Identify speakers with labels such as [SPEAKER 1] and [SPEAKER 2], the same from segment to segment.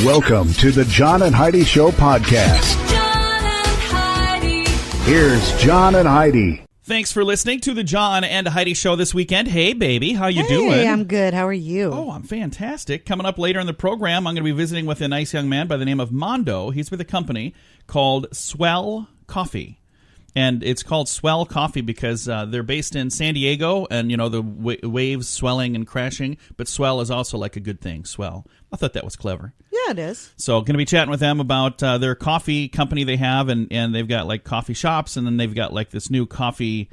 [SPEAKER 1] Welcome to the John and Heidi Show podcast.
[SPEAKER 2] John and Heidi.
[SPEAKER 1] Here's John and Heidi.
[SPEAKER 3] Thanks for listening to the John and Heidi Show this weekend. Hey, baby, how you doing?
[SPEAKER 4] Hey, I'm good. How are you?
[SPEAKER 3] Oh, I'm fantastic. Coming up later in the program, I'm going to be visiting with a nice young man by the name of Mondo. He's with a company called Swell Coffee. And it's called Swell Coffee because they're based in San Diego, and, you know, the waves swelling and crashing. But swell is also like a good thing, swell. I thought that was clever.
[SPEAKER 4] Yeah, it is.
[SPEAKER 3] So going to be chatting with them about their coffee company they have, and they've got like coffee shops, and then they've got like this new coffee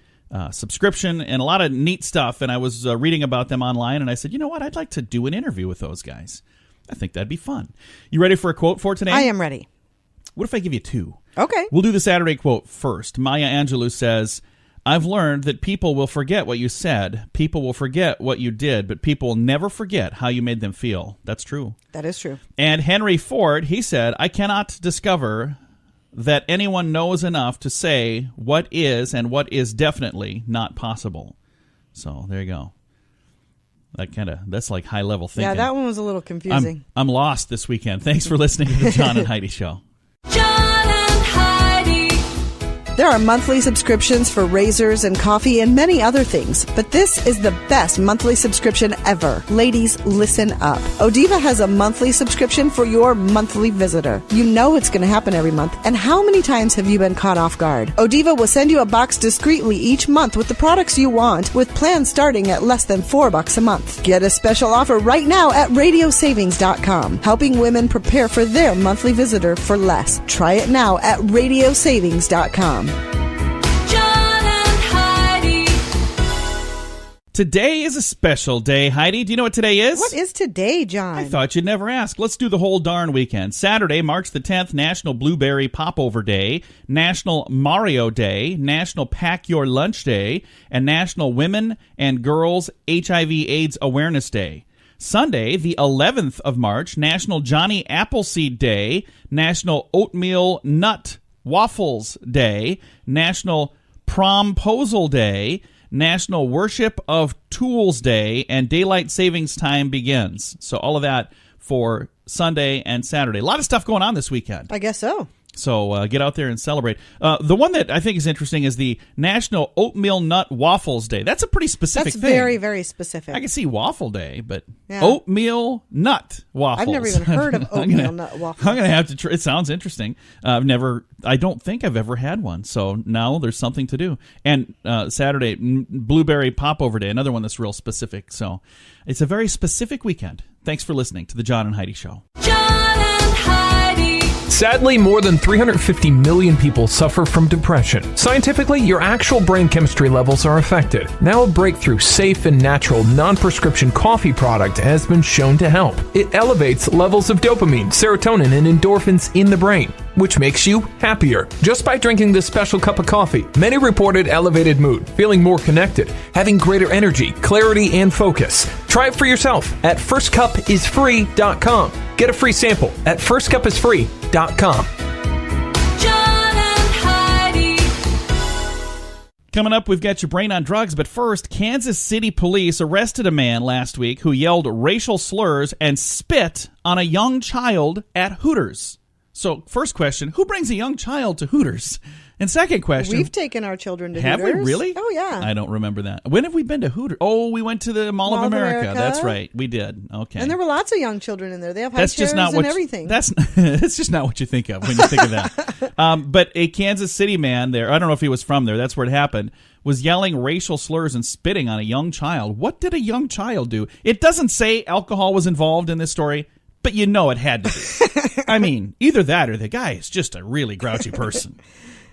[SPEAKER 3] subscription and a lot of neat stuff. And I was reading about them online, and I said, you know what? I'd like to do an interview with those guys. I think that'd be fun. You ready for a quote for today?
[SPEAKER 4] I am ready.
[SPEAKER 3] What if I give you two?
[SPEAKER 4] Okay.
[SPEAKER 3] We'll do the Saturday quote first. Maya Angelou says, I've learned that people will forget what you said, people will forget what you did, but people will never forget how you made them feel. That's true.
[SPEAKER 4] That is true.
[SPEAKER 3] And Henry Ford, he said, I cannot discover that anyone knows enough to say what is and what is definitely not possible. So there you go. That's like high level thinking.
[SPEAKER 4] Yeah, that one was a little confusing.
[SPEAKER 3] I'm lost this weekend. Thanks for listening to the John and Heidi Show.
[SPEAKER 2] John and Heidi.
[SPEAKER 4] There are monthly subscriptions for razors and coffee and many other things, but this is the best monthly subscription ever. Ladies, listen up. Odiva has a monthly subscription for your monthly visitor. You know it's going to happen every month, and how many times have you been caught off guard? Odiva will send you a box discreetly each month with the products you want, with plans starting at less than $4 a month. Get a special offer right now at radiosavings.com, helping women prepare for their monthly visitor for less. Try it now at radiosavings.com.
[SPEAKER 2] John and Heidi.
[SPEAKER 3] Today is a special day, Heidi. Do you know what today is?
[SPEAKER 4] What is today, John?
[SPEAKER 3] I thought you'd never ask. Let's do the whole darn weekend. Saturday, March the 10th, National Blueberry Popover Day, National Mario Day, National Pack Your Lunch Day, and National Women and Girls HIV/AIDS Awareness Day. Sunday, the 11th of March, National Johnny Appleseed Day, National Oatmeal Nut Waffles Day, National Promposal Day, National Worship of Tools Day, and Daylight Savings Time begins. So all of that for Sunday and Saturday. A lot of stuff going on this weekend.
[SPEAKER 4] I guess so.
[SPEAKER 3] So get out there and celebrate. The one that I think is interesting is the National Oatmeal Nut Waffles Day. That's a pretty specific thing.
[SPEAKER 4] That's very, very specific.
[SPEAKER 3] I can see Waffle Day, but
[SPEAKER 4] Yeah.
[SPEAKER 3] Oatmeal Nut Waffles.
[SPEAKER 4] I've never even heard of oatmeal nut waffles.
[SPEAKER 3] I'm going to have to try. It sounds interesting. I don't think I've ever had one. So now there's something to do. And Saturday, Blueberry Popover Day, another one that's real specific. So it's a very specific weekend. Thanks for listening to the John and Heidi Show.
[SPEAKER 2] John and Heidi.
[SPEAKER 5] Sadly, more than 350 million people suffer from depression. Scientifically, your actual brain chemistry levels are affected. Now a breakthrough, safe and natural, non-prescription coffee product has been shown to help. It elevates levels of dopamine, serotonin, and endorphins in the brain, which makes you happier. Just by drinking this special cup of coffee, many reported elevated mood, feeling more connected, having greater energy, clarity, and focus. Try it for yourself at firstcupisfree.com. Get a free sample at firstcupisfree.com.
[SPEAKER 2] John and Heidi.
[SPEAKER 3] Coming up, we've got your brain on drugs, but first, Kansas City police arrested a man last week who yelled racial slurs and spit on a young child at Hooters. So, first question, who brings a young child to Hooters? And second question...
[SPEAKER 4] We've taken our children to
[SPEAKER 3] Have
[SPEAKER 4] Hooters.
[SPEAKER 3] we really?
[SPEAKER 4] Oh, yeah.
[SPEAKER 3] I don't remember that. When have we been to Hooters? Oh, we went to the Mall of America. That's right. We did. Okay.
[SPEAKER 4] And there were lots of young children in there. They have high chairs and everything.
[SPEAKER 3] That's just not what you think of when you think of that. But a Kansas City man there, I don't know if he was from there, that's where it happened, was yelling racial slurs and spitting on a young child. What did a young child do? It doesn't say alcohol was involved in this story, but you know it had to be. I mean, either that or the guy is just a really grouchy person.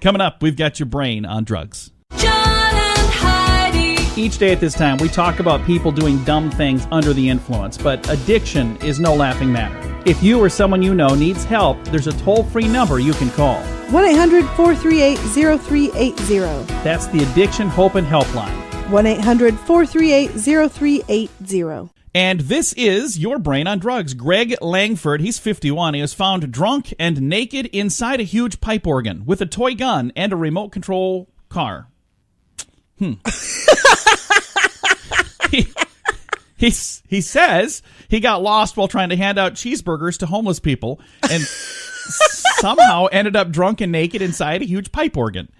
[SPEAKER 3] Coming up, we've got your brain on drugs.
[SPEAKER 2] John and Heidi.
[SPEAKER 3] Each day at this time, we talk about people doing dumb things under the influence, but addiction is no laughing matter. If you or someone you know needs help, there's a toll-free number you can call.
[SPEAKER 4] 1-800-438-0380.
[SPEAKER 3] That's the Addiction Hope and Helpline.
[SPEAKER 4] 1-800-438-0380.
[SPEAKER 3] And this is Your Brain on Drugs. Greg Langford, he's 51. He was found drunk and naked inside a huge pipe organ with a toy gun and a remote control car. He says he got lost while trying to hand out cheeseburgers to homeless people and somehow ended up drunk and naked inside a huge pipe organ.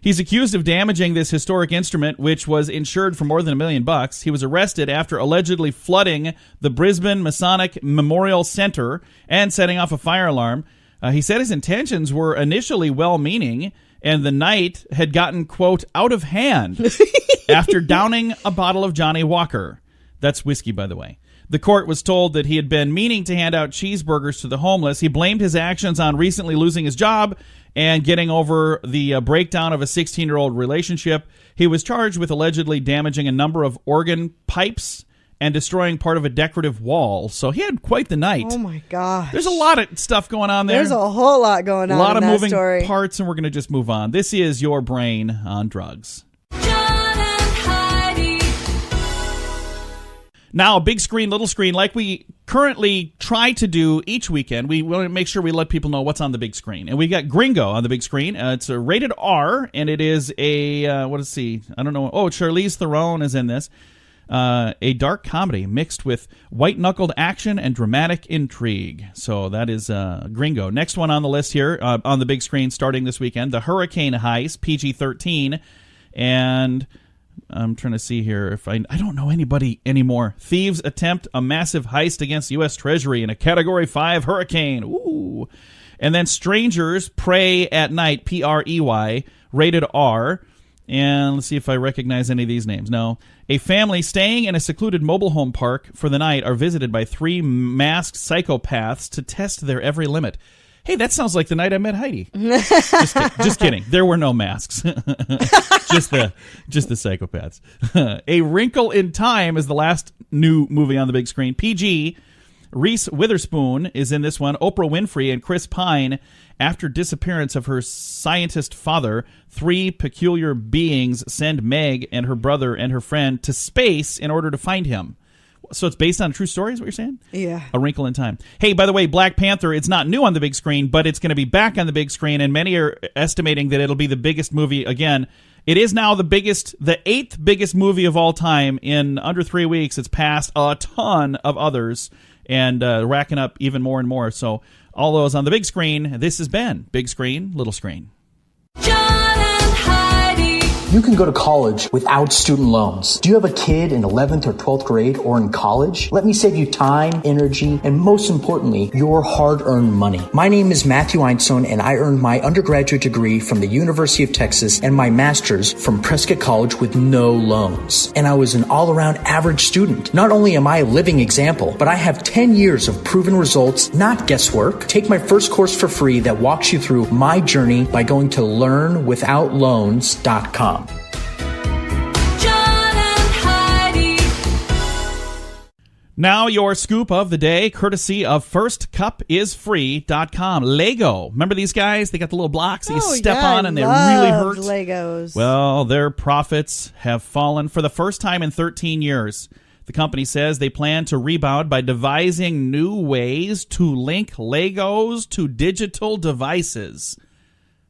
[SPEAKER 3] He's accused of damaging this historic instrument, which was insured for more than $1 million. He was arrested after allegedly flooding the Brisbane Masonic Memorial Center and setting off a fire alarm. He said his intentions were initially well-meaning, and the night had gotten, quote, out of hand after downing a bottle of Johnny Walker. That's whiskey, by the way. The court was told that he had been meaning to hand out cheeseburgers to the homeless. He blamed his actions on recently losing his job and getting over the breakdown of a 16-year-old relationship. He was charged with allegedly damaging a number of organ pipes and destroying part of a decorative wall. So he had quite the night.
[SPEAKER 4] Oh, my gosh.
[SPEAKER 3] There's a lot of stuff going on there.
[SPEAKER 4] There's a whole lot going on
[SPEAKER 3] A lot
[SPEAKER 4] in
[SPEAKER 3] of
[SPEAKER 4] that
[SPEAKER 3] moving
[SPEAKER 4] story.
[SPEAKER 3] parts, and we're going to just move on. This is Your Brain on Drugs.
[SPEAKER 2] John and Heidi.
[SPEAKER 3] Now, big screen, little screen, like we currently try to do each weekend, we want to make sure we let people know what's on the big screen. And we got Gringo on the big screen. It's a rated R, and it is a, what is he? I don't know. Oh, Charlize Theron is in this. A dark comedy mixed with white-knuckled action and dramatic intrigue. So that is Gringo. Next one on the list here on the big screen starting this weekend, The Hurricane Heist, PG-13. And I'm trying to see here if I don't know anybody anymore. Thieves attempt a massive heist against U.S. Treasury in a Category 5 hurricane. Ooh. And then Strangers Prey at Night, Prey, rated R. And let's see if I recognize any of these names. No. A family staying in a secluded mobile home park for the night are visited by 3 masked psychopaths to test their every limit. Hey, that sounds like the night I met Heidi. Just kidding. There were no masks. just the psychopaths. A Wrinkle in Time is the last new movie on the big screen. PG. Reese Witherspoon is in this one. Oprah Winfrey and Chris Pine. After disappearance of her scientist father, 3 peculiar beings send Meg and her brother and her friend to space in order to find him. So it's based on a true story, is what you're saying?
[SPEAKER 4] Yeah.
[SPEAKER 3] A Wrinkle in Time. Hey, by the way, Black Panther, it's not new on the big screen, but it's going to be back on the big screen, and many are estimating that it'll be the biggest movie again. It is now the 8th biggest movie of all time. In under 3 weeks, it's passed a ton of others and racking up even more and more. So all those on the big screen. This has been Big Screen, Little Screen.
[SPEAKER 2] John and Heidi.
[SPEAKER 6] You can go to college without student loans. Do you have a kid in 11th or 12th grade or in college? Let me save you time, energy, and most importantly, your hard-earned money. My name is Matthew Einstein, and I earned my undergraduate degree from the University of Texas and my master's from Prescott College with no loans. And I was an all-around average student. Not only am I a living example, but I have 10 years of proven results, not guesswork. Take my first course for free that walks you through my journey by going to learnwithoutloans.com.
[SPEAKER 3] Now your scoop of the day, courtesy of FirstCupIsFree.com. Lego. Remember these guys? They got the little blocks that you step on and they really hurt.
[SPEAKER 4] Legos.
[SPEAKER 3] Well, their profits have fallen for the first time in 13 years. The company says they plan to rebound by devising new ways to link Legos to digital devices.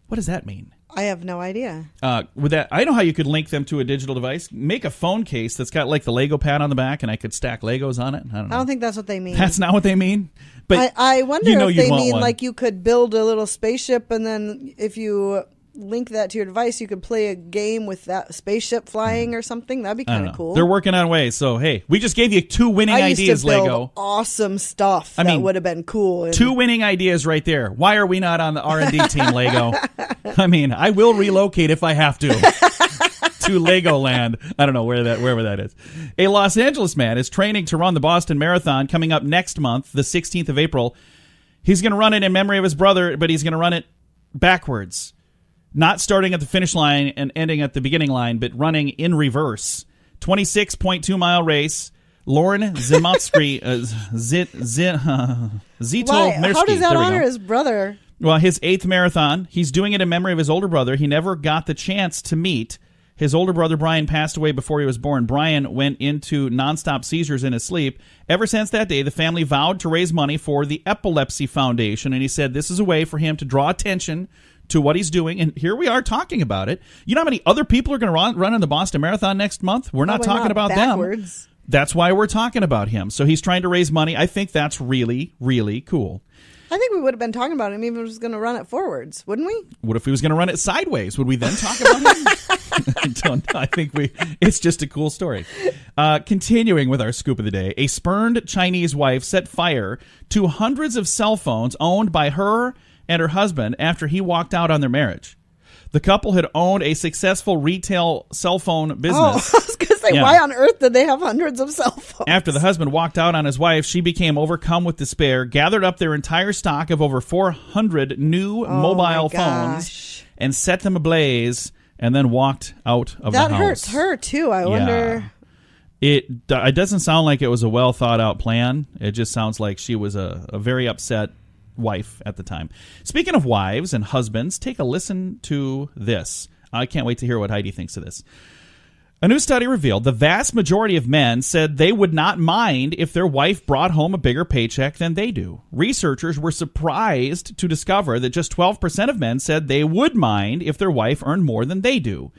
[SPEAKER 3] What does that mean?
[SPEAKER 4] I have no idea.
[SPEAKER 3] With that, I know how you could link them to a digital device. Make a phone case that's got like the Lego pad on the back, and I could stack Legos on it. I don't know.
[SPEAKER 4] I don't think that's what they mean.
[SPEAKER 3] That's not what they mean. But
[SPEAKER 4] I wonder
[SPEAKER 3] you know
[SPEAKER 4] if
[SPEAKER 3] you'd
[SPEAKER 4] they
[SPEAKER 3] want
[SPEAKER 4] mean
[SPEAKER 3] one.
[SPEAKER 4] like you could build a little spaceship, and then if you link that to your device, you could play a game with that spaceship flying or something. That'd be kind of cool.
[SPEAKER 3] They're working on ways. So hey, we just gave you 2 winning ideas,
[SPEAKER 4] I used to build
[SPEAKER 3] Lego.
[SPEAKER 4] awesome stuff that would have been cool. And
[SPEAKER 3] 2 winning ideas right there. Why are we not on the R&D team, Lego? I mean, I will relocate if I have to. To Legoland. I don't know wherever that is. A Los Angeles man is training to run the Boston Marathon coming up next month, the 16th of April. He's going to run it in memory of his brother, but he's going to run it backwards. Not starting at the finish line and ending at the beginning line, but running in reverse. 26.2-mile race. Lauren Zimotsky, Zito Mirsky.
[SPEAKER 4] How does that honor his brother?
[SPEAKER 3] Well, his 8th marathon. He's doing it in memory of his older brother. He never got the chance to meet. His older brother, Brian, passed away before he was born. Brian went into nonstop seizures in his sleep. Ever since that day, the family vowed to raise money for the Epilepsy Foundation, and he said this is a way for him to draw attention to what he's doing, and here we are talking about it. You know how many other people are going to run in the Boston Marathon next month? We're not talking about
[SPEAKER 4] backwards.
[SPEAKER 3] them. that's why we're talking about him. So he's trying to raise money. I think that's really, really cool.
[SPEAKER 4] I think we would have been talking about him even if he was going to run it forwards, wouldn't we?
[SPEAKER 3] What if he was going to run it sideways? Would we then talk about him? I don't know. I think it's just a cool story. Continuing with our scoop of the day, a spurned Chinese wife set fire to hundreds of cell phones owned by her and her husband after he walked out on their marriage. The couple had owned a successful retail cell phone business.
[SPEAKER 4] Oh, I was going to say, why on earth did they have hundreds of cell phones?
[SPEAKER 3] After the husband walked out on his wife, she became overcome with despair, gathered up their entire stock of over 400 new mobile phones, and set them ablaze, and then walked out of the house. That
[SPEAKER 4] hurts her, too. I wonder.
[SPEAKER 3] It doesn't sound like it was a well-thought-out plan. It just sounds like she was a very upset wife at the time. Speaking of wives and husbands, take a listen to this. I can't wait to hear what Heidi thinks of this. A new study revealed the vast majority of men said they would not mind if their wife brought home a bigger paycheck than they do. Researchers were surprised to discover that just 12% of men said they would mind if their wife earned more than they do.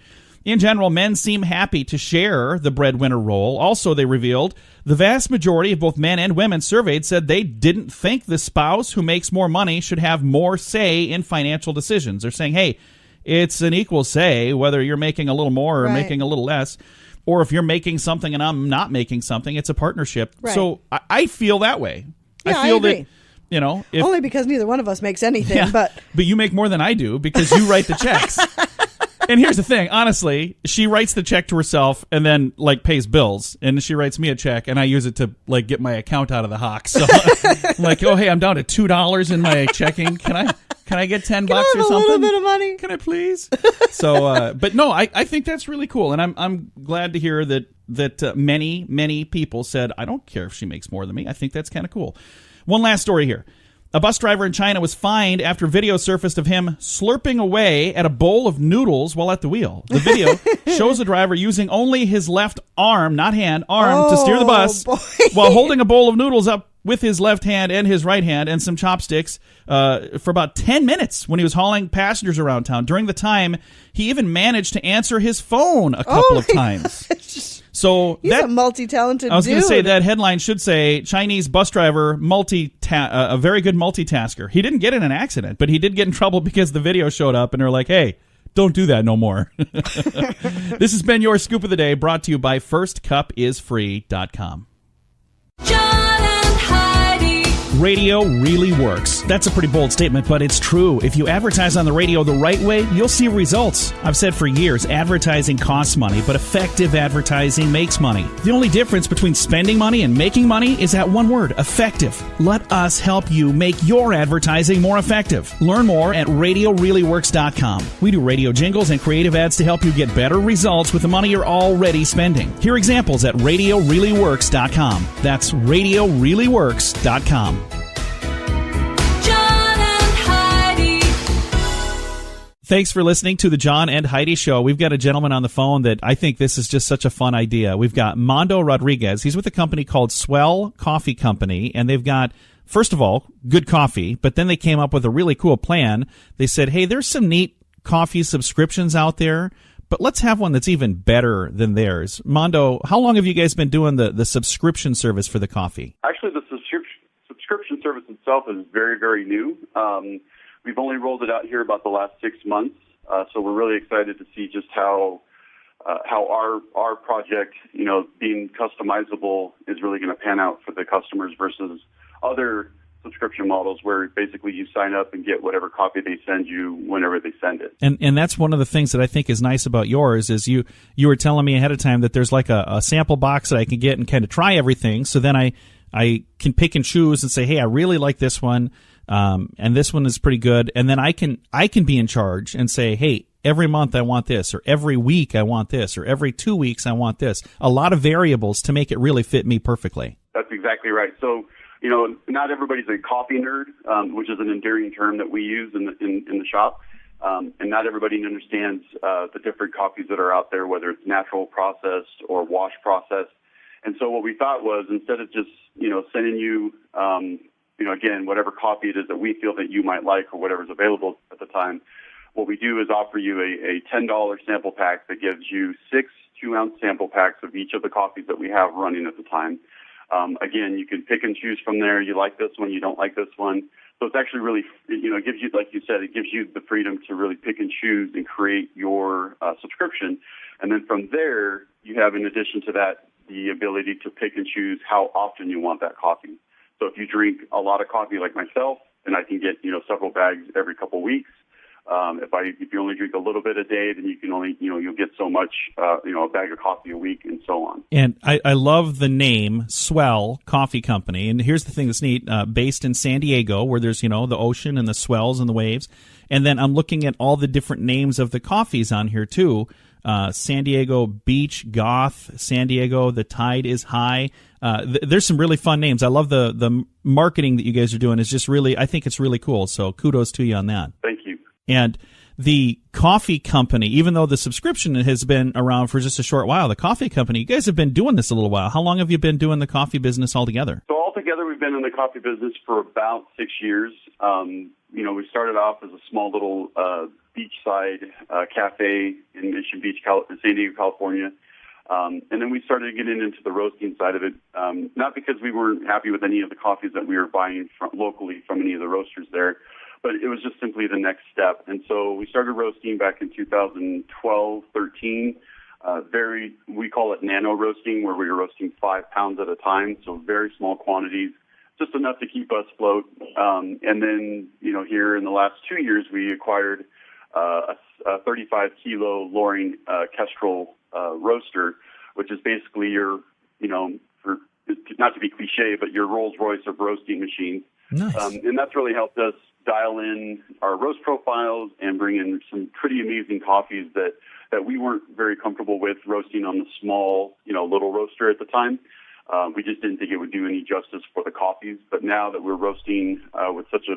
[SPEAKER 3] In general, men seem happy to share the breadwinner role. Also, they revealed the vast majority of both men and women surveyed said they didn't think the spouse who makes more money should have more say in financial decisions. They're saying, hey, it's an equal say whether you're making a little more or making a little less, or if you're making something and I'm not making something, it's a partnership. Right. So I feel that way.
[SPEAKER 4] Yeah,
[SPEAKER 3] I feel
[SPEAKER 4] agree.
[SPEAKER 3] that,
[SPEAKER 4] only because neither one of us makes anything, but
[SPEAKER 3] you make more than I do because you write the checks. And here's the thing, honestly, she writes the check to herself and then pays bills, and she writes me a check, and I use it to get my account out of the hock. So I'm like, oh hey, I'm down to $2 in my checking. Can I get $10 or something?
[SPEAKER 4] A little bit of money.
[SPEAKER 3] Can I please? So, but no, I think that's really cool, and I'm glad to hear that many people said I don't care if she makes more than me. I think that's kind of cool. One last story here. A bus driver in China was fined after video surfaced of him slurping away at a bowl of noodles while at the wheel. The video shows the driver using only his left arm, not hand, to steer the bus while holding a bowl of noodles up with his left hand and his right hand and some chopsticks for about 10 minutes when he was hauling passengers around town. During the time, he even managed to answer his phone a couple of times. So
[SPEAKER 4] he's a multi-talented dude.
[SPEAKER 3] I was going to say that headline should say Chinese bus driver a very good multitasker. He didn't get in an accident, but he did get in trouble because the video showed up and they're like, hey, don't do that no more. This has been your Scoop of the Day, brought to you by firstcupisfree.com. Radio really works. That's a pretty bold statement, but it's true. If you advertise on the radio the right way, you'll see results. I've said for years, advertising costs money, but effective advertising makes money. The only difference between spending money and making money is that one word, effective. Let us help you make your advertising more effective. Learn more at RadioReallyWorks.com. We do radio jingles and creative ads to help you get better results with the money you're already spending. Hear examples at RadioReallyWorks.com. That's RadioReallyWorks.com. Thanks for listening to the John and Heidi Show. We've got a gentleman on the phone that I think this is just such a fun idea. We've got Mondo Rodriguez. He's with a company called Swell Coffee Company, and they've got, first of all, good coffee, but then they came up with a really cool plan. They said, hey, there's some neat coffee subscriptions out there, but let's have one that's even better than theirs. Mondo, how long have you guys been doing the subscription service for the coffee?
[SPEAKER 7] Actually, the subscription service itself is very, very new. We've only rolled it out here about the last 6 months, so we're really excited to see just how our project, being customizable, is really going to pan out for the customers versus other subscription models where basically you sign up and get whatever coffee they send you whenever they send it.
[SPEAKER 3] And that's one of the things that I think is nice about yours is you were telling me ahead of time that there's like a sample box that I can get and kind of try everything, so then I can pick and choose and say, hey, I really like this one. And this one is pretty good. And then I can be in charge and say, hey, every month I want this, or every week I want this, or every 2 weeks I want this. A lot of variables to make it really fit me perfectly.
[SPEAKER 7] That's exactly right. So, not everybody's a coffee nerd, which is an endearing term that we use in the shop. And not everybody understands the different coffees that are out there, whether it's natural processed or wash processed. And so what we thought was, instead of just, sending you, again, whatever coffee it is that we feel that you might like or whatever's available at the time, what we do is offer you a $10 sample pack that gives you 6 2-ounce sample packs of each of the coffees that we have running at the time. Again, you can pick and choose from there. You like this one, you don't like this one. So it's actually really, it gives you, like you said, it gives you the freedom to really pick and choose and create your subscription. And then from there, you have, in addition to that, the ability to pick and choose how often you want that coffee. So if you drink a lot of coffee like myself, then I can get, several bags every couple weeks. If you only drink a little bit a day, then you can only, you'll get so much, a bag of coffee a week and so on.
[SPEAKER 3] And I love the name Swell Coffee Company. And here's the thing that's neat, based in San Diego, where there's, the ocean and the swells and the waves. And then I'm looking at all the different names of the coffees on here, too. San Diego Beach, Goth, San Diego, the Tide is High. There's some really fun names. I love the marketing that you guys are doing. It's just really, I think it's really cool. So kudos to you on that.
[SPEAKER 7] Thank you.
[SPEAKER 3] And the coffee company, even though the subscription has been around for just a short while, the coffee company, you guys have been doing this a little while. How long have you been doing the coffee business altogether?
[SPEAKER 7] So altogether, we've been in the coffee business for about 6 years. We started off as a small little beachside cafe in Mission Beach, San Diego, California. And then we started getting into the roasting side of it, not because we weren't happy with any of the coffees that we were buying locally from any of the roasters there, but it was just simply the next step. And so we started roasting back in 2012, 13. We call it nano roasting, where we were roasting 5 pounds at a time, so very small quantities, just enough to keep us afloat. And then, here in the last 2 years, we acquired a 35-kilo Loring Kestrel roaster, which is basically your, not to be cliche, but your Rolls Royce of roasting machines.
[SPEAKER 3] Nice.
[SPEAKER 7] And that's really helped us dial in our roast profiles and bring in some pretty amazing coffees that we weren't very comfortable with roasting on the small, little roaster at the time. We just didn't think it would do any justice for the coffees. But now that we're roasting with such a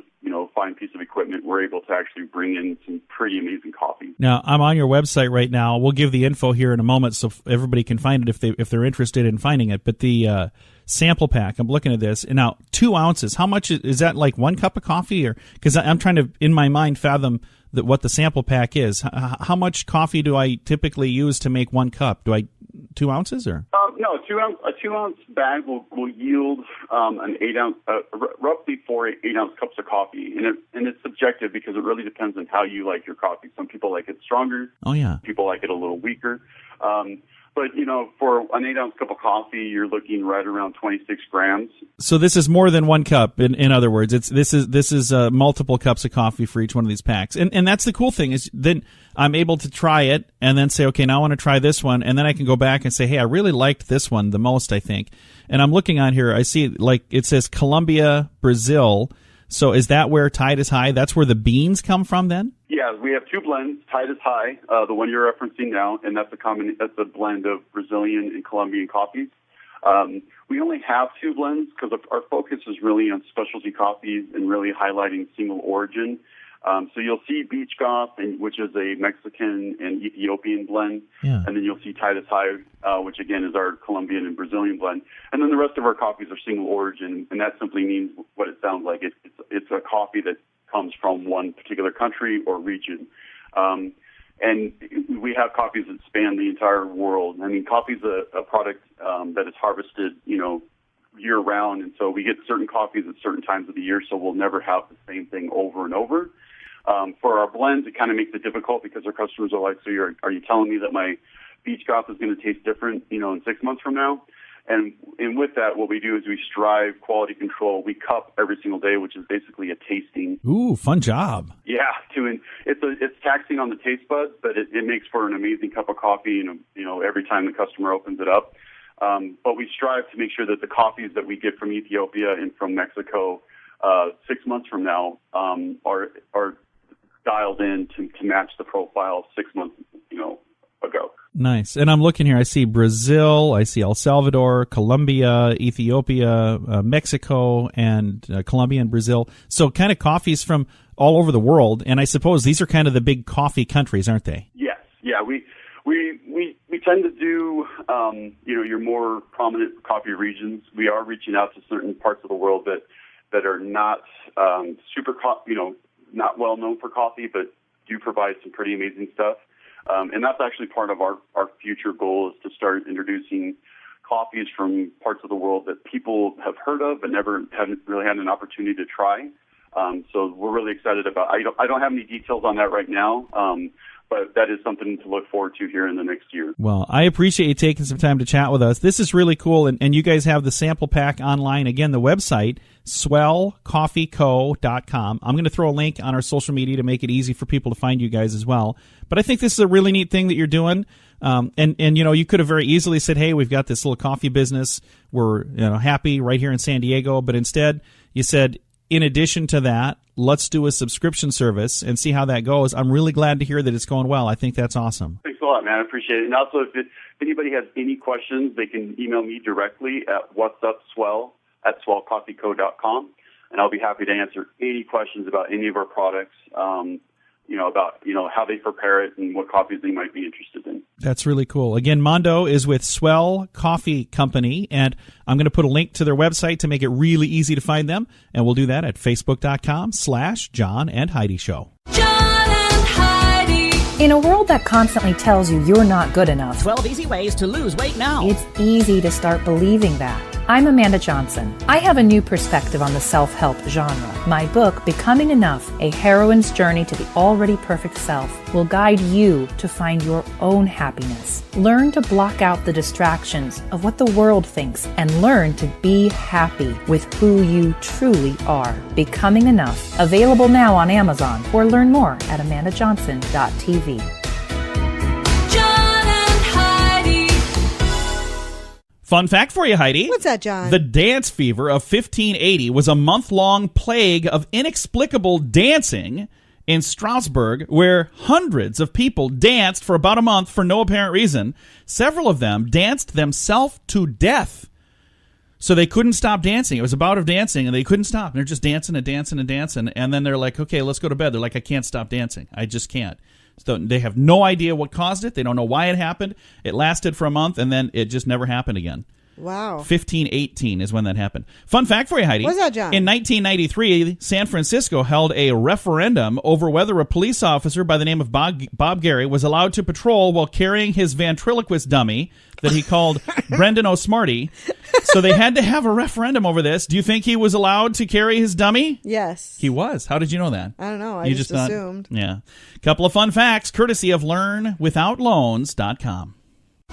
[SPEAKER 7] fine piece of equipment, we're able to actually bring in some pretty amazing coffee.
[SPEAKER 3] Now, I'm on your website right now. We'll give the info here in a moment so everybody can find it if they're interested in finding it. But the sample pack, I'm looking at this. And now, 2 ounces, how much is that, like 1 cup of coffee? Or because I'm trying to, in my mind, fathom what the sample pack is. How much coffee do I typically use to make 1 cup? Do I 2 ounces or?
[SPEAKER 7] No, a 2 ounce bag will yield an 8 ounce, roughly 4 8-ounce cups of coffee, and it's subjective because it really depends on how you like your coffee. Some people like it stronger.
[SPEAKER 3] Oh yeah.
[SPEAKER 7] People like it a little weaker. But for an 8-ounce cup of coffee, you're looking right around 26 grams.
[SPEAKER 3] So this is more than 1 cup. In other words, this is multiple cups of coffee for each one of these packs. And that's the cool thing is then I'm able to try it and then say, okay, now I want to try this one, and then I can go back and say, hey, I really liked this one the most, I think. And I'm looking on here, I see like it says Colombia, Brazil. So is that where Tide is High? That's where the beans come from then?
[SPEAKER 7] Yeah, we have 2 blends. Tide is High, the one you're referencing now, and that's a blend of Brazilian and Colombian coffees. We only have 2 blends because our focus is really on specialty coffees and really highlighting single origin. So you'll see Beach Goth, which is a Mexican and Ethiopian blend,
[SPEAKER 3] yeah.
[SPEAKER 7] And then you'll see Tide is High, which again is our Colombian and Brazilian blend. And then the rest of our coffees are single origin, and that simply means what it sounds like. It's a coffee that comes from one particular country or region. And we have coffees that span the entire world. I mean, coffee is a product that is harvested, year-round, and so we get certain coffees at certain times of the year, so we'll never have the same thing over and over. For our blends, it kind of makes it difficult because our customers are like, so are you telling me that my Beach Goth is going to taste different, in 6 months from now? And with that, what we do is we strive quality control. We cup every single day, which is basically a tasting.
[SPEAKER 3] Ooh, fun job.
[SPEAKER 7] Yeah, it's taxing on the taste buds, but it makes for an amazing cup of coffee, every time the customer opens it up. But we strive to make sure that the coffees that we get from Ethiopia and from Mexico 6 months from now are dialed in to match the profile 6 months ago.
[SPEAKER 3] Nice. And I'm looking here. I see Brazil, I see El Salvador, Colombia, Ethiopia, Mexico, and Colombia and Brazil. So kind of coffees from all over the world. And I suppose these are kind of the big coffee countries, aren't they?
[SPEAKER 7] Yes. Yeah. We tend to do, your more prominent coffee regions. We are reaching out to certain parts of the world that are not super, not well known for coffee, but do provide some pretty amazing stuff. And that's actually part of our future goal, is to start introducing coffees from parts of the world that people have heard of but haven't really had an opportunity to try. So we're really excited about. I don't have any details on that right now, but that is something to look forward to here in the next year.
[SPEAKER 3] Well, I appreciate you taking some time to chat with us. This is really cool, and you guys have the sample pack online. Again, the website, SwellCoffeeCo.com. I'm going to throw a link on our social media to make it easy for people to find you guys as well. But I think this is a really neat thing that you're doing. And you could have very easily said, hey, we've got this little coffee business. We're happy right here in San Diego. But instead, you said, in addition to that, let's do a subscription service and see how that goes. I'm really glad to hear that it's going well. I think that's awesome.
[SPEAKER 7] Thanks a lot, man. I appreciate it. And also, if anybody has any questions, they can email me directly at whatsupswell@swellcoffeeco.com, and I'll be happy to answer any questions about any of our products, about how they prepare it and what coffees they might be interested in.
[SPEAKER 3] That's really cool. Again, Mondo is with Swell Coffee Company, and I'm going to put a link to their website to make it really easy to find them, and we'll do that at facebook.com/John and Heidi Show.
[SPEAKER 2] John and Heidi.
[SPEAKER 8] In a world that constantly tells you you're not good enough,
[SPEAKER 9] 12 easy ways to lose weight now.
[SPEAKER 8] it's easy to start believing that. I'm Amanda Johnson. I have a new perspective on the self-help genre. My book, Becoming Enough, A Heroine's Journey to the Already Perfect Self, will guide you to find your own happiness. Learn to block out the distractions of what the world thinks and learn to be happy with who you truly are. Becoming Enough. Available now on Amazon, or learn more at amandajohnson.tv.
[SPEAKER 2] John and Heidi.
[SPEAKER 3] Fun fact for you, Heidi.
[SPEAKER 4] What's that, John?
[SPEAKER 3] The dance fever of 1580 was a month-long plague of inexplicable dancing in Strasbourg, where hundreds of people danced for about a month for no apparent reason. Several of them danced themselves to death. So they couldn't stop dancing. It was a bout of dancing, and they couldn't stop. And they're just dancing and dancing and dancing. And then they're like, okay, let's go to bed. They're like, I can't stop dancing. I just can't. So they have no idea what caused it. They don't know why it happened. It lasted for a month, and then it just never happened again.
[SPEAKER 4] Wow.
[SPEAKER 3] 1518 is when that happened. Fun fact for you, Heidi.
[SPEAKER 4] What's that, John?
[SPEAKER 3] In 1993, San Francisco held a referendum over whether a police officer by the name of Bob Gary was allowed to patrol while carrying his ventriloquist dummy that he called Brendan O'Smarty. So they had to have a referendum over this. Do you think he was allowed to carry his dummy?
[SPEAKER 4] Yes.
[SPEAKER 3] He was. How did you know that?
[SPEAKER 4] I don't know. I
[SPEAKER 3] You
[SPEAKER 4] just
[SPEAKER 3] thought-
[SPEAKER 4] assumed.
[SPEAKER 3] Yeah. Couple of fun facts, courtesy of LearnWithoutLoans.com.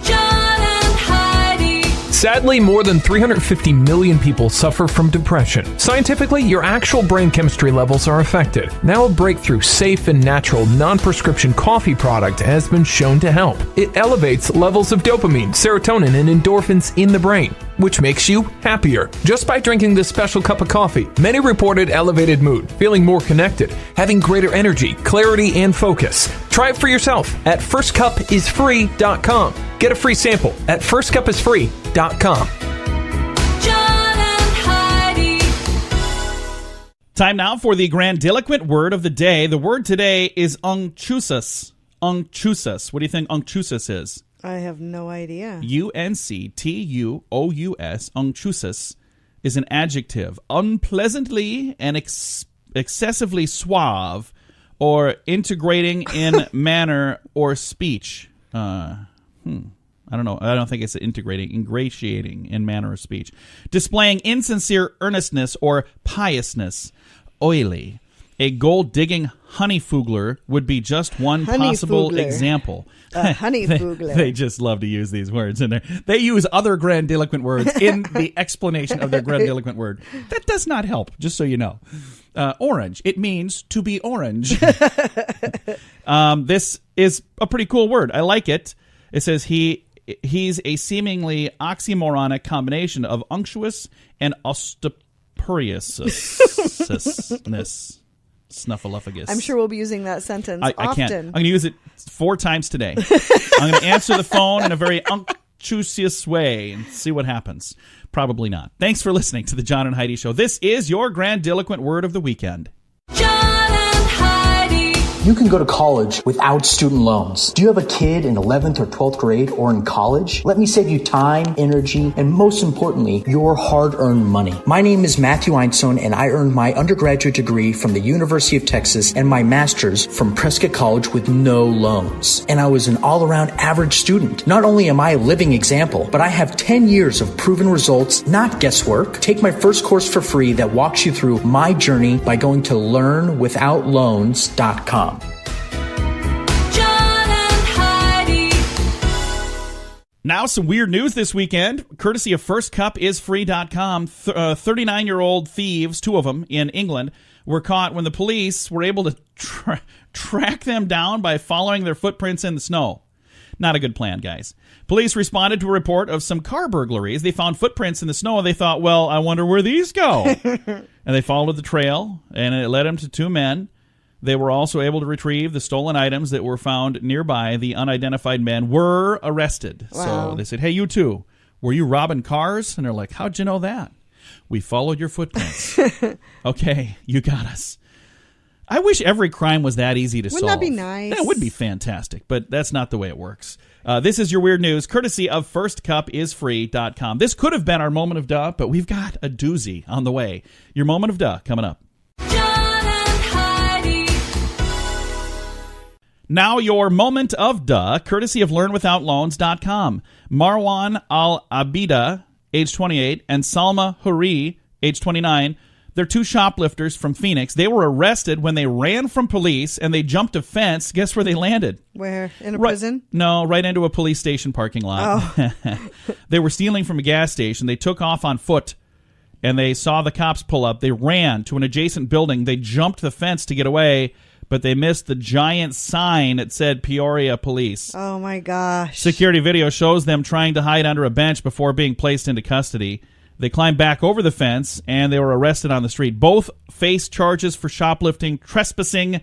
[SPEAKER 2] John and Heidi.
[SPEAKER 5] Sadly, more than 350 million people suffer from depression. Scientifically, your actual brain chemistry levels are affected. Now a breakthrough, safe and natural, non-prescription coffee product has been shown to help. It elevates levels of dopamine, serotonin, and endorphins in the brain, which makes you happier. Just by drinking this special cup of coffee, many reported elevated mood, feeling more connected, having greater energy, clarity, and focus. Try it for yourself at firstcupisfree.com. Get a free sample at firstcupisfree.com.
[SPEAKER 2] John and Heidi.
[SPEAKER 3] Time now for the grandiloquent word of the day. The word today is unctuous. Unctuous. What do you think unctuous is?
[SPEAKER 4] I have no idea.
[SPEAKER 3] Unctuous. Unctuous is an adjective. Unpleasantly and excessively suave, or integrating in manner or speech. I don't know. I don't think it's ingratiating in manner or speech. Displaying insincere earnestness or piousness. Oily. A gold-digging honeyfoogler would be just one possible
[SPEAKER 4] Honeyfoogler.
[SPEAKER 3] example.
[SPEAKER 4] A honeyfoogler.
[SPEAKER 3] They just love to use these words in there. They use other grandiloquent words in the explanation of their grandiloquent word. That does not help, just so you know. Orange. It means to be orange. This is a pretty cool word. I like it. It says he's a seemingly oxymoronic combination of unctuous and osteoporiousness. Snuffleupagus.
[SPEAKER 4] I'm sure we'll be using that sentence
[SPEAKER 3] I
[SPEAKER 4] often.
[SPEAKER 3] can't. I'm going to use it 4 times today. I'm going to answer the phone in a very unctuous way and see what happens. Probably not. Thanks for listening to the John and Heidi Show. This is your grandiloquent word of the weekend.
[SPEAKER 2] John and Heidi.
[SPEAKER 6] You can go to college without student loans. Do you have a kid in 11th or 12th grade or in college? Let me save you time, energy, and most importantly, your hard-earned money. My name is Matthew Einstein, and I earned my undergraduate degree from the University of Texas and my master's from Prescott College with no loans. And I was an all-around average student. Not only am I a living example, but I have 10 years of proven results, not guesswork. Take my first course for free that walks you through my journey by going to learnwithoutloans.com.
[SPEAKER 2] John and Heidi.
[SPEAKER 3] Now, some weird news this weekend, courtesy of firstcupisfree.com. 39-year-old thieves, two of them in England, were caught when the police were able to track them down by following their footprints in the snow. Not a good plan, guys. Police responded to a report of some car burglaries. They found footprints in the snow, and they thought, well, I wonder where these go. And they followed the trail, and it led them to two men. They were also able to retrieve the stolen items that were found nearby. The unidentified men were arrested.
[SPEAKER 4] Wow.
[SPEAKER 3] So they said, hey, you two, were you robbing cars? And they're like, how'd you know that? We followed your footprints. Okay, you got us. I wish every crime was that easy to solve.
[SPEAKER 4] Wouldn't that be nice?
[SPEAKER 3] That would be fantastic, but that's not the way it works. This is your weird news, courtesy of firstcupisfree.com. This could have been our moment of duh, but we've got a doozy on the way. Your moment of duh coming up.
[SPEAKER 2] John and Heidi.
[SPEAKER 3] Now your moment of duh, courtesy of learnwithoutloans.com. Marwan Al-Abida, age 28, and Salma Huri, age 29, they're two shoplifters from Phoenix. They were arrested when they ran from police and they jumped a fence. Guess where they landed?
[SPEAKER 4] Where? In a prison?
[SPEAKER 3] No, right into a police station parking lot.
[SPEAKER 4] Oh.
[SPEAKER 3] They were stealing from a gas station. They took off on foot and they saw the cops pull up. They ran to an adjacent building. They jumped the fence to get away, but they missed the giant sign that said Peoria Police.
[SPEAKER 4] Oh, my gosh.
[SPEAKER 3] Security video shows them trying to hide under a bench before being placed into custody. They climbed back over the fence, and they were arrested on the street. Both faced charges for shoplifting, trespassing,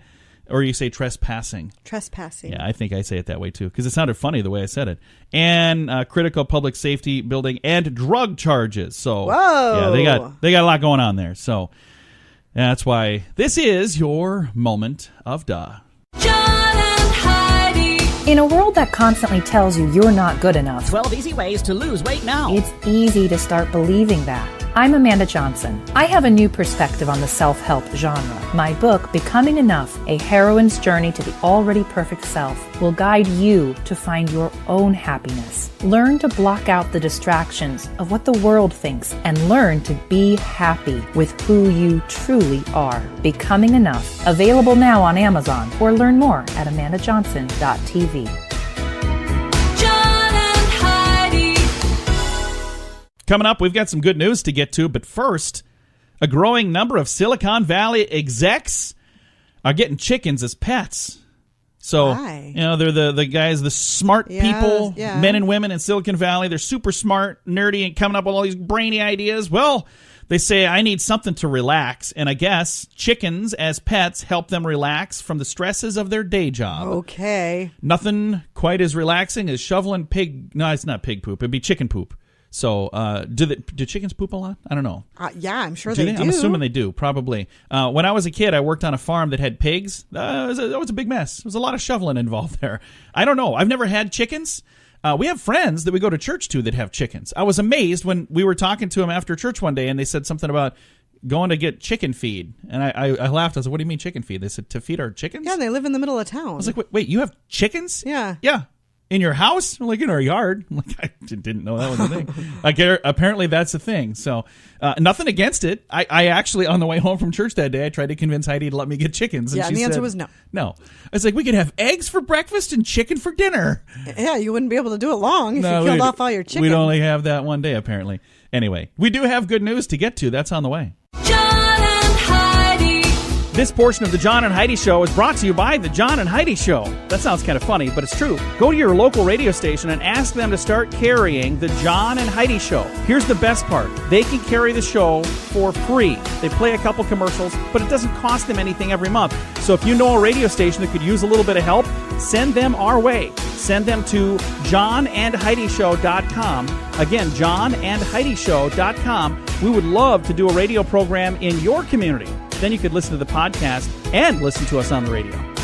[SPEAKER 3] or you say trespassing.
[SPEAKER 4] Trespassing.
[SPEAKER 3] Yeah, I think I say it that way, too, because it sounded funny the way I said it. And critical public safety building and drug charges. So,
[SPEAKER 4] whoa.
[SPEAKER 3] Yeah, they got a lot going on there. So that's why this is your moment of duh.
[SPEAKER 2] John and Heidi.
[SPEAKER 8] In a world that constantly tells you you're not good enough,
[SPEAKER 9] 12 easy ways to lose weight now.
[SPEAKER 8] it's easy to start believing that. I'm Amanda Johnson. I have a new perspective on the self-help genre. My book, Becoming Enough, A Heroine's Journey to the Already Perfect Self, will guide you to find your own happiness. Learn to block out the distractions of what the world thinks and learn to be happy with who you truly are. Becoming Enough. Available now on Amazon or learn more at amandajohnson.tv.
[SPEAKER 2] John and Heidi.
[SPEAKER 3] Coming up, we've got some good news to get to, but first, a growing number of Silicon Valley execs are getting chickens as pets. So,
[SPEAKER 4] Why?
[SPEAKER 3] you know, they're the guys, the smart people,
[SPEAKER 4] yeah.
[SPEAKER 3] men and women in Silicon Valley. They're super smart, nerdy, and coming up with all these brainy ideas. Well, they say, I need something to relax, and I guess chickens as pets help them relax from the stresses of their day job.
[SPEAKER 4] Okay.
[SPEAKER 3] Nothing quite as relaxing as shoveling pig. No, it's not pig poop. It'd be chicken poop. So, do chickens poop a lot? I don't know.
[SPEAKER 4] Yeah, I'm sure
[SPEAKER 3] Do
[SPEAKER 4] they do.
[SPEAKER 3] I'm assuming they do, probably. When I was a kid, I worked on a farm that had pigs. It was a big mess. There was a lot of shoveling involved there. I don't know. I've never had chickens. We have friends that we go to church to that have chickens. I was amazed when we were talking to them after church one day, and they said something about going to get chicken feed. And I laughed. I said, what do you mean chicken feed? They said, to feed our chickens?
[SPEAKER 4] Yeah, they live in the middle of town.
[SPEAKER 3] I was like, wait, you have chickens?
[SPEAKER 4] Yeah.
[SPEAKER 3] Yeah. In your house? Like in our yard? I'm like, I didn't know that was a thing. Apparently that's a thing. So nothing against it. I actually, on the way home from church that day, I tried to convince Heidi to let me get chickens. And
[SPEAKER 4] Yeah,
[SPEAKER 3] she
[SPEAKER 4] and the answer
[SPEAKER 3] said,
[SPEAKER 4] was no.
[SPEAKER 3] No. I was like, we could have eggs for breakfast and chicken for dinner.
[SPEAKER 4] Yeah, you wouldn't be able to do it long if you killed off all your chicken.
[SPEAKER 3] We'd only have that one day, apparently. Anyway, we do have good news to get to. That's on the way.
[SPEAKER 2] John and Heidi.
[SPEAKER 3] This portion of the John and Heidi Show is brought to you by the John and Heidi Show. That sounds kind of funny, but it's true. Go to your local radio station and ask them to start carrying the John and Heidi Show. Here's the best part. They can carry the show for free. They play a couple commercials, but it doesn't cost them anything every month. So if you know a radio station that could use a little bit of help, send them our way. Send them to johnandheidishow.com. Again, johnandheidishow.com. We would love to do a radio program in your community. Then you could listen to the podcast and listen to us on the radio.
[SPEAKER 2] John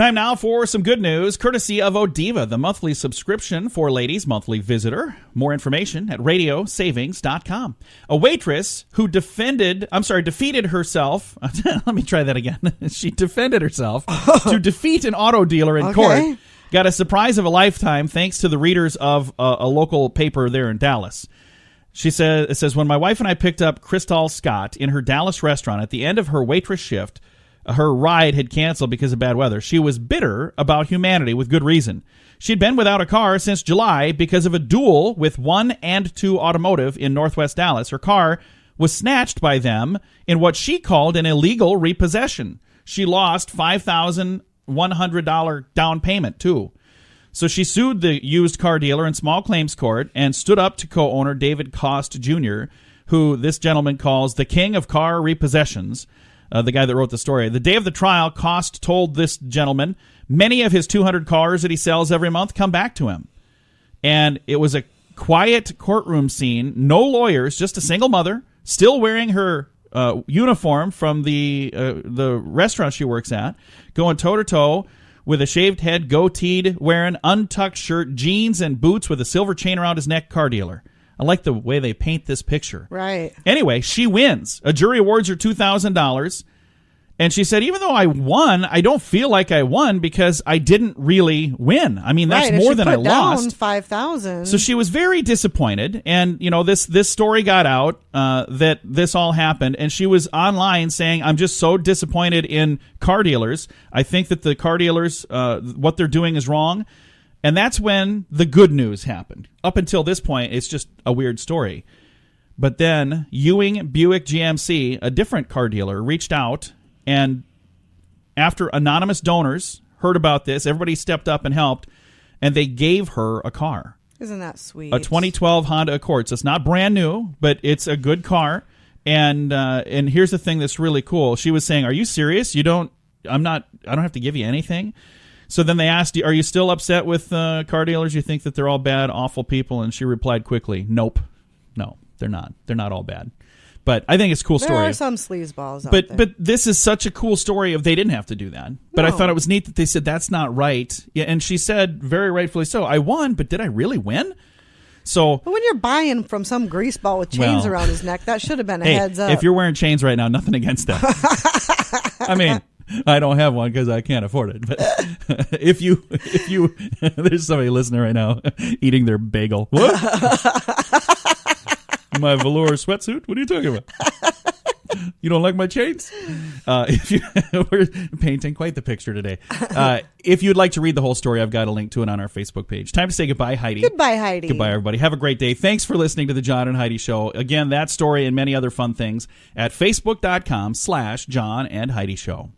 [SPEAKER 3] Time now for some good news, courtesy of Odiva, the monthly subscription for ladies, monthly visitor. More information at radiosavings.com. A waitress who defeated herself. Let me try that again. She defended herself to defeat an auto dealer in court. Got a surprise of a lifetime thanks to the readers of a local paper there in Dallas. It says, when my wife and I picked up Crystal Scott in her Dallas restaurant at the end of her waitress shift, her ride had canceled because of bad weather. She was bitter about humanity with good reason. She'd been without a car since July because of a duel with 1 and 2 Automotive in Northwest Dallas. Her car was snatched by them in what she called an illegal repossession. She lost $5,100 down payment, too. So she sued the used car dealer in small claims court and stood up to co-owner David Cost Jr., who this gentleman calls the king of car repossessions. The guy that wrote the story. The day of the trial, Cost told this gentleman many of his 200 cars that he sells every month come back to him. And it was a quiet courtroom scene, no lawyers, just a single mother, still wearing her uniform from the restaurant she works at, going toe-to-toe with a shaved head, goateed, wearing untucked shirt, jeans, and boots with a silver chain around his neck, car dealer. I like the way they paint this picture.
[SPEAKER 4] Right.
[SPEAKER 3] Anyway, she wins. A jury awards her $2,000. And she said, even though I won, I don't feel like I won because I didn't really win. I mean, that's more than I lost.
[SPEAKER 4] $5,000.
[SPEAKER 3] So she was very disappointed. And, this story got out that this all happened. And she was online saying, I'm just so disappointed in car dealers. I think that the car dealers, what they're doing is wrong. And that's when the good news happened. Up until this point, it's just a weird story. But then Ewing Buick GMC, a different car dealer, reached out, and after anonymous donors heard about this, everybody stepped up and helped, and they gave her a car.
[SPEAKER 4] Isn't that sweet?
[SPEAKER 3] A 2012 Honda Accord. So it's not brand new, but it's a good car. And here's the thing that's really cool. She was saying, "Are you serious? I don't have to give you anything." So then they asked, are you still upset with car dealers? You think that they're all bad, awful people? And she replied quickly, nope. No, they're not. They're not all bad. But I think it's a cool story.
[SPEAKER 4] There are some sleazeballs out there.
[SPEAKER 3] But this is such a cool story of they didn't have to do that. But I thought it was neat that they said that's not right. Yeah, and she said, very rightfully so, I won, but did I really win? But
[SPEAKER 4] when you're buying from some greaseball with chains around his neck, that should have been a heads up.
[SPEAKER 3] If you're wearing chains right now, nothing against that. I mean, I don't have one because I can't afford it. But if you, there's somebody listening right now eating their bagel. What? My velour sweatsuit? What are you talking about? You don't like my chains? We're painting quite the picture today. If you'd like to read the whole story, I've got a link to it on our Facebook page. Time to say goodbye, Heidi.
[SPEAKER 4] Goodbye, Heidi.
[SPEAKER 3] Goodbye, everybody. Have a great day. Thanks for listening to the John and Heidi Show. Again, that story and many other fun things at facebook.com/John and Heidi Show.